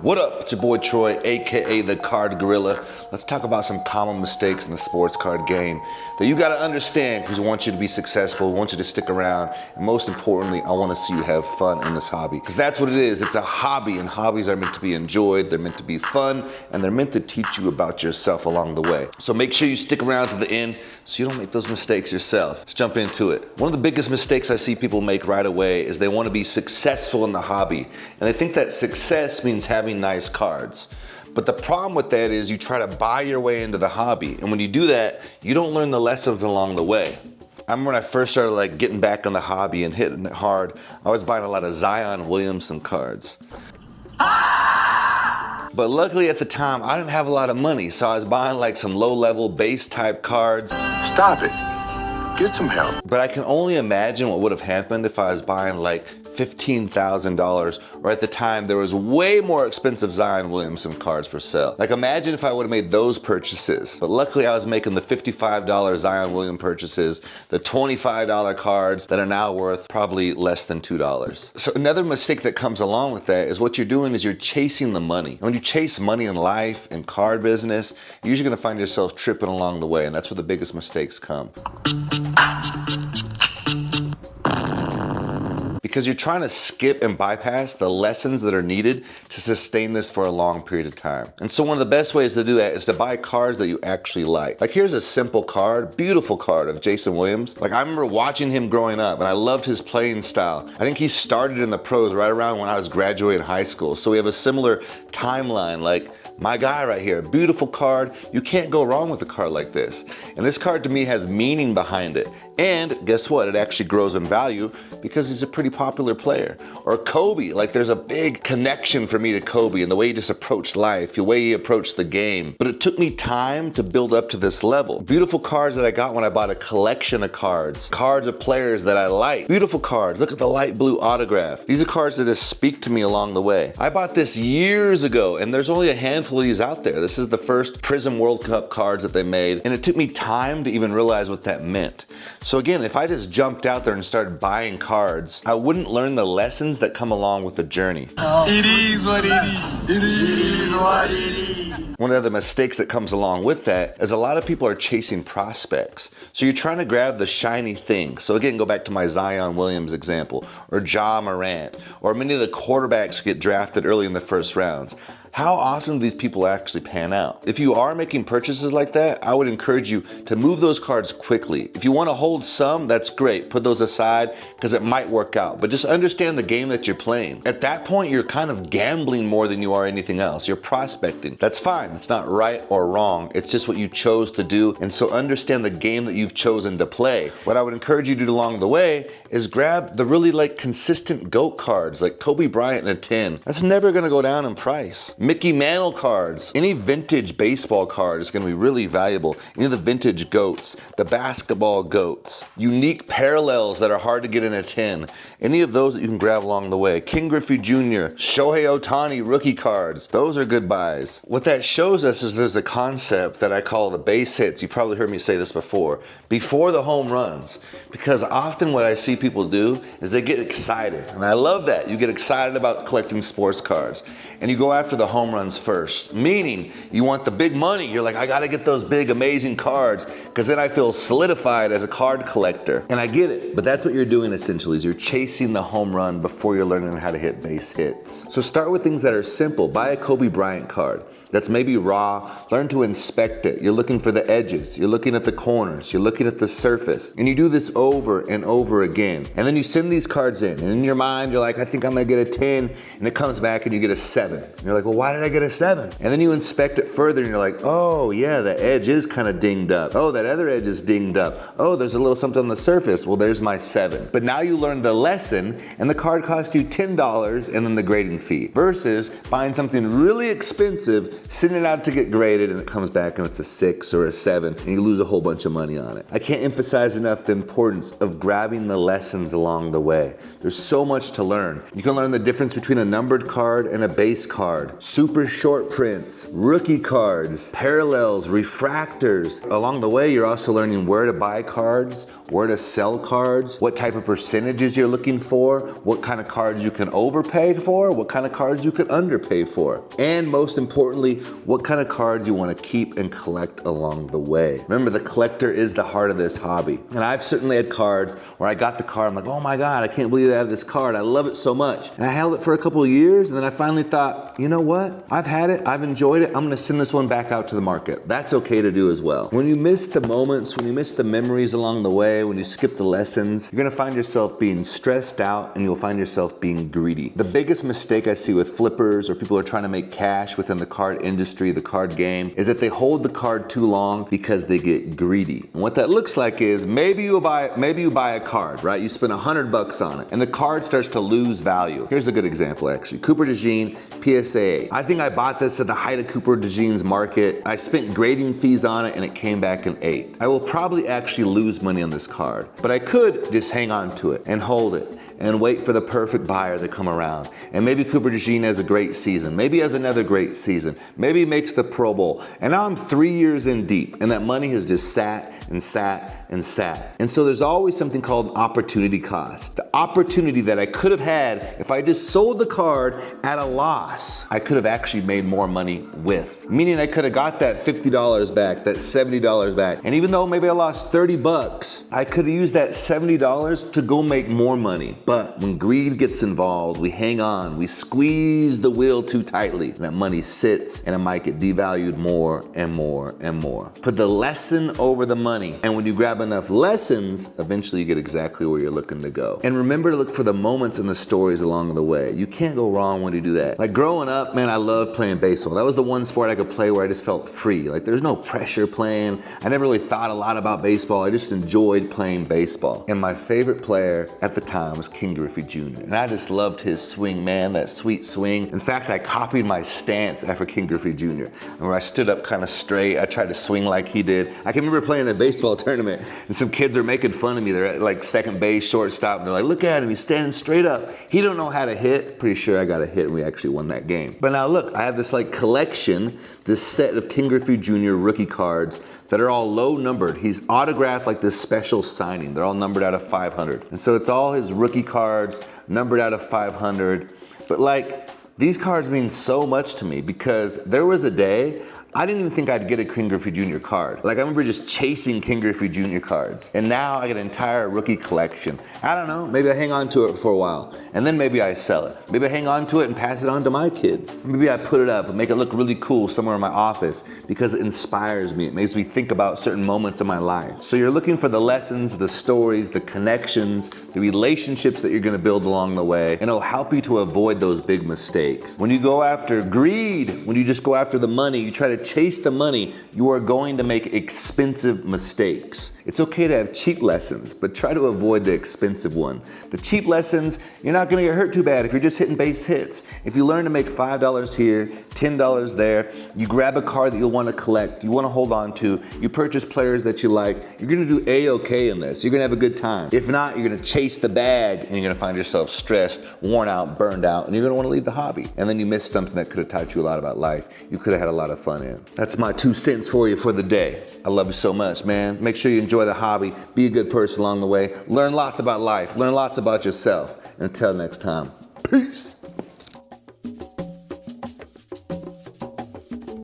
What up? It's your boy Troy, aka the Card Gorilla. Let's talk about some common mistakes in the sports card game that you gotta understand because we want you to be successful, we want you to stick around, and most importantly, I wanna see you have fun in this hobby. Because that's what it is, it's a hobby, and hobbies are meant to be enjoyed, they're meant to be fun, and they're meant to teach you about yourself along the way. So make sure you stick around to the end so you don't make those mistakes yourself. Let's jump into it. One of the biggest mistakes I see people make right away is they wanna be successful in the hobby. And I think that success means having nice cards. But the problem with that is you try to buy your way into the hobby. And when you do that, you don't learn the lessons along the way. I remember when I first started getting back on the hobby and hitting it hard, I was buying a lot of Zion Williamson cards. But luckily at the time, I didn't have a lot of money, so I was buying some low-level base type cards. Stop it. Get some help. But I can only imagine what would have happened if I was buying $15,000, or at the time there was way more expensive Zion Williamson cards for sale. Imagine if I would have made those purchases. But luckily I was making the $55 Zion Williamson purchases, the $25 cards that are now worth probably less than $2. So another mistake that comes along with that is what you're doing is you're chasing the money. And when you chase money in life and card business, you're usually gonna find yourself tripping along the way, and that's where the biggest mistakes come. Because you're trying to skip and bypass the lessons that are needed to sustain this for a long period of time. And so one of the best ways to do that is to buy cards that you actually like. Here's a simple card, beautiful card of Jason Williams. I remember watching him growing up and I loved his playing style. I think he started in the pros right around when I was graduating high school. So we have a similar timeline, my guy right here, beautiful card. You can't go wrong with a card like this. And this card to me has meaning behind it. And guess what? It actually grows in value because he's a pretty popular player. Or Kobe, there's a big connection for me to Kobe and the way he just approached life, the way he approached the game. But it took me time to build up to this level. Beautiful cards that I got when I bought a collection of cards of players that I like. Beautiful cards, look at the light blue autograph. These are cards that just speak to me along the way. I bought this years ago and there's only a handful of these out there. This is the first Prism World Cup cards that they made, and it took me time to even realize what that meant. So again, if I just jumped out there and started buying cards, I wouldn't learn the lessons that come along with the journey. It is what it is. It is what it is. One of the mistakes that comes along with that is a lot of people are chasing prospects. So you're trying to grab the shiny thing. So again, go back to my Zion Williams example, or Ja Morant, or many of the quarterbacks who get drafted early in the first rounds. How often do these people actually pan out? If you are making purchases like that, I would encourage you to move those cards quickly. If you want to hold some, that's great. Put those aside because it might work out. But just understand the game that you're playing. At that point, you're kind of gambling more than you are anything else. You're prospecting. That's fine. It's not right or wrong. It's just what you chose to do. And so understand the game that you've chosen to play. What I would encourage you to do along the way is grab the really consistent GOAT cards like Kobe Bryant in a 10. That's never going to go down in price. Mickey Mantle cards, any vintage baseball card is going to be really valuable. Any of the vintage GOATs, the basketball GOATs, unique parallels that are hard to get in a 10, any of those that you can grab along the way. King Griffey Jr., Shohei Ohtani rookie cards, those are good buys. What that shows us is there's a concept that I call the base hits. You probably heard me say this before the home runs. Because often what I see people do is they get excited, and I love that. You get excited about collecting sports cards, and you go after the home runs first, meaning you want the big money. You're like, I gotta get those big, amazing cards, because then I feel solidified as a card collector. And I get it, but that's what you're doing essentially, is you're chasing the home run before you're learning how to hit base hits. So start with things that are simple. Buy a Kobe Bryant card that's maybe raw. Learn to inspect it. You're looking for the edges. You're looking at the corners. You're looking at the surface. And you do this over and over again. And then you send these cards in. And in your mind, you're like, I think I'm gonna get a 10. And it comes back and you get a 7. And you're like, well, why did I get a 7? And then you inspect it further and you're like, oh yeah, the edge is kind of dinged up. Oh, that other edge is dinged up. Oh, there's a little something on the surface. Well, there's my 7. But now you learned the lesson and the card cost you $10 and then the grading fee. Versus buying something really expensive, sending it out to get graded, and it comes back and it's a 6 or a 7 and you lose a whole bunch of money on it. I can't emphasize enough the importance of grabbing the lessons along the way. There's so much to learn. You can learn the difference between a numbered card and a base base card, super short prints, rookie cards, parallels, refractors. Along the way, you're also learning where to buy cards, where to sell cards, what type of percentages you're looking for, what kind of cards you can overpay for, what kind of cards you can underpay for, and most importantly, what kind of cards you want to keep and collect along the way. Remember, the collector is the heart of this hobby. And I've certainly had cards where I got the card, I'm like, oh my God, I can't believe I have this card. I love it so much. And I held it for a couple of years, and then I finally thought, you know what? I've had it, I've enjoyed it, I'm gonna send this one back out to the market. That's okay to do as well. When you miss the moments, when you miss the memories along the way, when you skip the lessons, you're gonna find yourself being stressed out and you'll find yourself being greedy. The biggest mistake I see with flippers or people who are trying to make cash within the card industry, the card game, is that they hold the card too long because they get greedy. And what that looks like is maybe you buy a card, right? You spend $100 on it and the card starts to lose value. Here's a good example actually. Cooper DeJean PSA 8. I think I bought this at the height of Cooper DeJean's market. I spent grading fees on it and it came back an 8. I will probably actually lose money on this card, but I could just hang on to it and hold it and wait for the perfect buyer to come around. And maybe Cooper DeJean has a great season. Maybe he has another great season. Maybe he makes the Pro Bowl. And now I'm 3 years in deep and that money has just sat and sat and sat. And so there's always something called opportunity cost. The opportunity that I could have had if I just sold the card at a loss, I could have actually made more money with. Meaning I could have got that $50 back, that $70 back. And even though maybe I lost $30, I could have used that $70 to go make more money. But when greed gets involved, we hang on, we squeeze the wheel too tightly, and that money sits and it might get devalued more and more and more. Put the lesson over the money. And when you grab enough lessons, eventually you get exactly where you're looking to go. And remember to look for the moments and the stories along the way. You can't go wrong when you do that. Like growing up, man, I loved playing baseball. That was the one sport I could play where I just felt free. Like there's no pressure playing. I never really thought a lot about baseball. I just enjoyed playing baseball. And my favorite player at the time was King Griffey Jr. And I just loved his swing, man, that sweet swing. In fact, I copied my stance after King Griffey Jr. And where I stood up kind of straight, I tried to swing like he did. I can remember playing a baseball tournament and some kids are making fun of me. They're at like second base, shortstop, and they're like, look at him, he's standing straight up. He don't know how to hit. Pretty sure I got a hit and we actually won that game. But now look, I have this like collection, this set of King Griffey Jr. rookie cards that are all low numbered. He's autographed like this special signing. They're all numbered out of 500. And so it's all his rookie cards numbered out of 500. But like, these cards mean so much to me because there was a day I didn't even think I'd get a King Griffey Jr. card. Like I remember just chasing King Griffey Jr. cards. And now I get an entire rookie collection. I don't know, maybe I hang on to it for a while. And then maybe I sell it. Maybe I hang on to it and pass it on to my kids. Maybe I put it up and make it look really cool somewhere in my office because it inspires me. It makes me think about certain moments in my life. So you're looking for the lessons, the stories, the connections, the relationships that you're gonna build along the way. And it'll help you to avoid those big mistakes. When you go after greed, when you just go after the money, you try to chase the money, you are going to make expensive mistakes. It's okay to have cheap lessons, but try to avoid the expensive one. The cheap lessons, you're not gonna get hurt too bad if you're just hitting base hits. If you learn to make $5 here, $10 there, you grab a card that you'll wanna collect, you wanna hold on to, you purchase players that you like, you're gonna do A-okay in this. You're gonna have a good time. If not, you're gonna chase the bag and you're gonna find yourself stressed, worn out, burned out, and you're gonna wanna leave the hobby. And then you missed something that could have taught you a lot about life. You could have had a lot of fun in. That's my 2 cents for you for the day. I love you so much, man. Make sure you enjoy the hobby. Be a good person along the way. Learn lots about life. Learn lots about yourself. Until next time, peace.